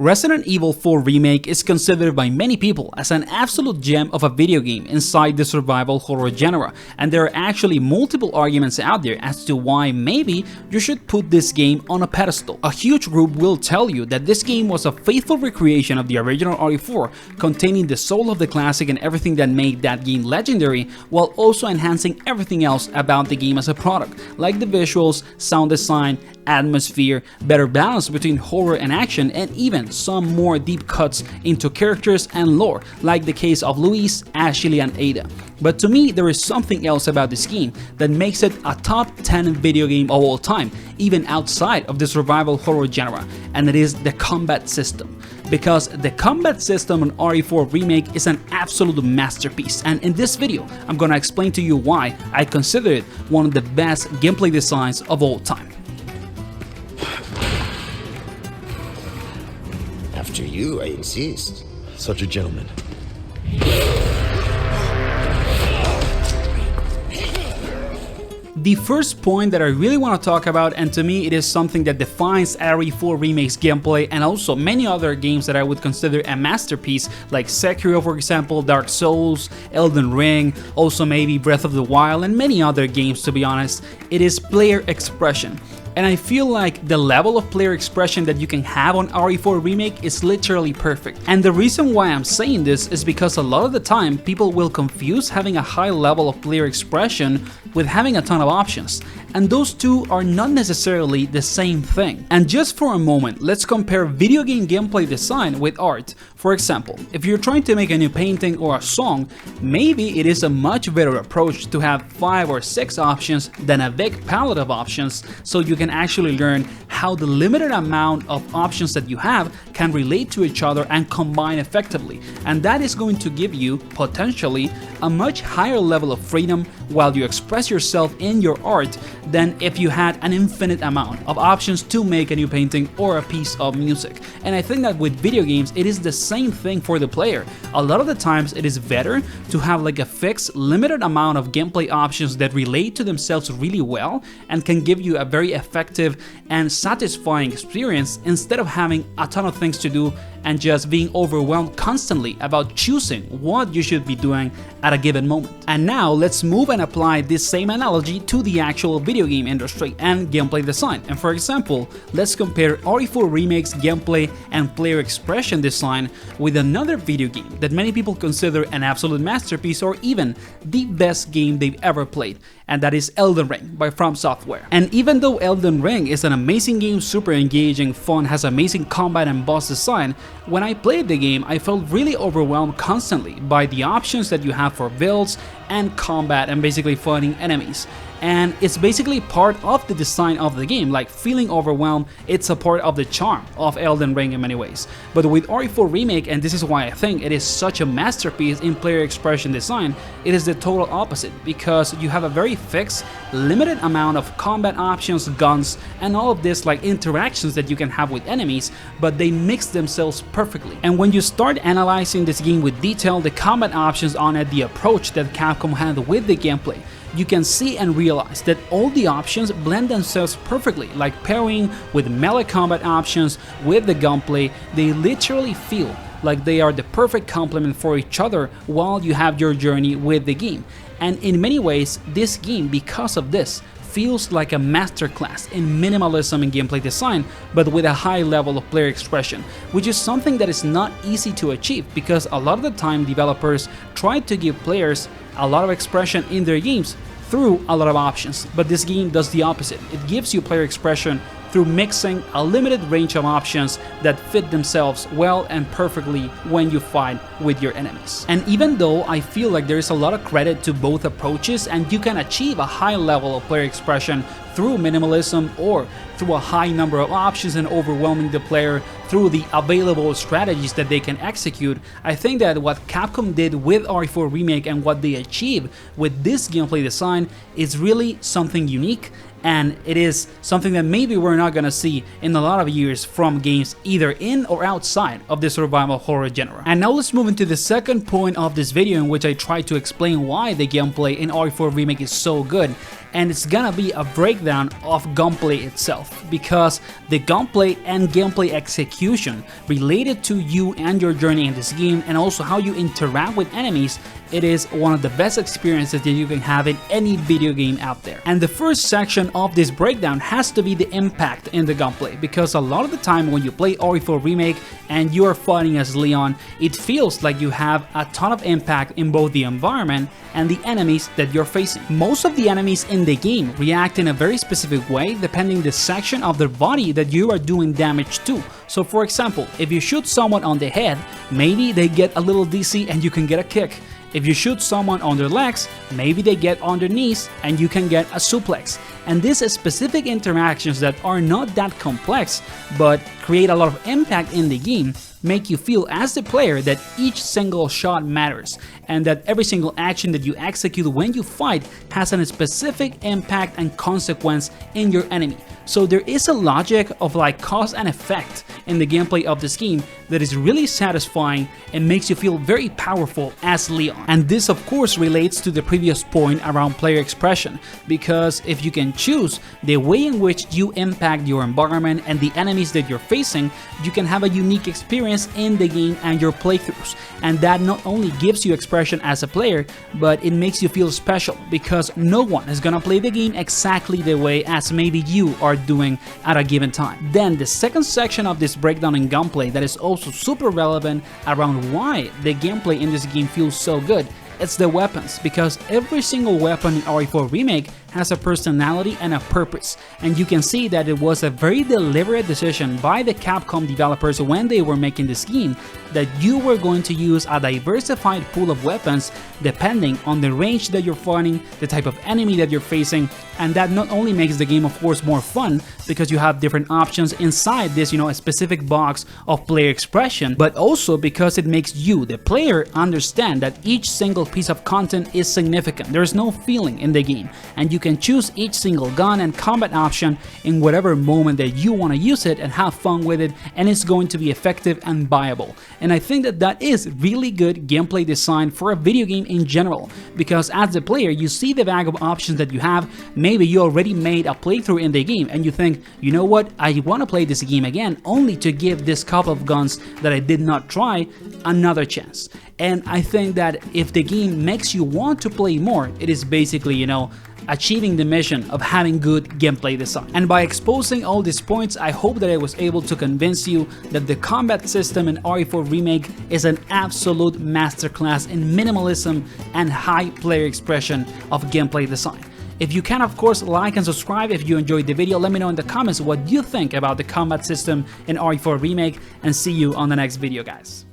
Resident Evil 4 Remake is considered by many people as an absolute gem of a video game inside the survival horror genre, and there are actually multiple arguments out there as to why maybe you should put this game on a pedestal. A huge group will tell you that this game was a faithful recreation of the original RE4, containing the soul of the classic and everything that made that game legendary, while also enhancing everything else about the game as a product, like the visuals, sound design, atmosphere, better balance between horror and action, and even some more deep cuts into characters and lore, like the case of Luis, Ashley, and Ada. But to me, there is something else about this game that makes it a top 10 video game of all time, even outside of the survival horror genre, and it is the combat system. Because the combat system on RE4 Remake is an absolute masterpiece, and in this video, I'm gonna explain to you why I consider it one of the best gameplay designs of all time. After you, I insist. Such a gentleman. The first point that I really want to talk about, and to me it is something that defines RE4 Remake's gameplay and also many other games that I would consider a masterpiece, like Sekiro for example, Dark Souls, Elden Ring, also maybe Breath of the Wild, and many other games to be honest, it is player expression. And I feel like the level of player expression that you can have on RE4 Remake is literally perfect. And the reason why I'm saying this is because a lot of the time people will confuse having a high level of player expression with having a ton of options. And those two are not necessarily the same thing. And just for a moment, let's compare video game gameplay design with art. For example, if you're trying to make a new painting or a song, maybe it is a much better approach to have 5 or 6 options than a big palette of options, so you can actually learn how the limited amount of options that you have can relate to each other and combine effectively. And that is going to give you, potentially, a much higher level of freedom while you express yourself in your art than if you had an infinite amount of options to make a new painting or a piece of music. And I think that with video games, it is the same thing for the player. A lot of the times it is better to have like a fixed, limited amount of gameplay options that relate to themselves really well and can give you a very effective and satisfying experience instead of having a ton of things to do and just being overwhelmed constantly about choosing what you should be doing at a given moment. And now let's move and apply this same analogy to the actual video game industry and gameplay design. And for example, let's compare RE4 Remake's gameplay and player expression design with another video game that many people consider an absolute masterpiece or even the best game they've ever played, and that is Elden Ring by From Software. And even though Elden Ring is an amazing game, super engaging, fun, has amazing combat and boss design, when I played the game, I felt really overwhelmed constantly by the options that you have for builds and combat and basically fighting enemies. And it's basically part of the design of the game, like feeling overwhelmed, it's a part of the charm of Elden Ring in many ways. But with RE4 Remake, and this is why I think it is such a masterpiece in player expression design, it is the total opposite, because you have a very fixed, limited amount of combat options, guns, and all of this like interactions that you can have with enemies, but they mix themselves perfectly. And when you start analyzing this game with detail, the combat options on it, the approach that Capcom had with the gameplay, you can see and realize that all the options blend themselves perfectly, like pairing with melee combat options with the gunplay. They literally feel like they are the perfect complement for each other while you have your journey with the game. And in many ways, this game, because of this, feels like a masterclass in minimalism and gameplay design, but with a high level of player expression, which is something that is not easy to achieve because a lot of the time developers try to give players a lot of expression in their games through a lot of options, but this game does the opposite. It gives you player expression through mixing a limited range of options that fit themselves well and perfectly when you fight with your enemies. And even though I feel like there is a lot of credit to both approaches and you can achieve a high level of player expression through minimalism or through a high number of options and overwhelming the player through the available strategies that they can execute, I think that what Capcom did with RE4 Remake and what they achieved with this gameplay design is really something unique, and it is something that maybe we're not gonna see in a lot of years from games either in or outside of the survival horror genre. And now let's move into the second point of this video, in which I try to explain why the gameplay in RE4 Remake is so good, and it's gonna be a breakdown of gunplay itself, because the gunplay and gameplay execution related to you and your journey in this game, and also how you interact with enemies, it is one of the best experiences that you can have in any video game out there. And the first section of this breakdown has to be the impact in the gunplay, because a lot of the time when you play RE4 Remake and you are fighting as Leon, it feels like you have a ton of impact in both the environment and the enemies that you're facing. Most of the enemies in the game react in a very specific way depending the section of their body that you are doing damage to. So for example, if you shoot someone on the head, maybe they get a little dizzy and you can get a kick. If you shoot someone on their legs, maybe they get on their knees and you can get a suplex. And these specific interactions that are not that complex but create a lot of impact in the game make you feel as the player that each single shot matters, and that every single action that you execute when you fight has a specific impact and consequence in your enemy. So there is a logic of like cause and effect in the gameplay of this game that is really satisfying and makes you feel very powerful as Leon. And this of course relates to the previous point around player expression, because if you can choose the way in which you impact your environment and the enemies that you're facing, you can have a unique experience in the game and your playthroughs. And that not only gives you expression as a player, but it makes you feel special, because no one is gonna play the game exactly the way as maybe you are doing at a given time. Then the second section of this breakdown in gunplay that is also super relevant around why the gameplay in this game feels so good, it's the weapons, because every single weapon in RE4 Remake has a personality and a purpose, and you can see that it was a very deliberate decision by the Capcom developers when they were making this game, that you were going to use a diversified pool of weapons depending on the range that you're fighting, the type of enemy that you're facing, and that not only makes the game of course more fun because you have different options inside this, a specific box of player expression, but also because it makes you, the player, understand that each single piece of content is significant. There's no feeling in the game, and you can choose each single gun and combat option in whatever moment that you want to use it and have fun with it, and it's going to be effective and viable. And I think that that is really good gameplay design for a video game in general, because as the player you see the bag of options that you have. Maybe you already made a playthrough in the game and you think, you know what, I want to play this game again only to give this couple of guns that I did not try another chance. And I think that if the game makes you want to play more, it is basically, achieving the mission of having good gameplay design. And by exposing all these points, I hope that I was able to convince you that the combat system in RE4 Remake is an absolute masterclass in minimalism and high player expression of gameplay design. If you can, of course, like and subscribe if you enjoyed the video. Let me know in the comments what you think about the combat system in RE4 Remake, and see you on the next video, guys.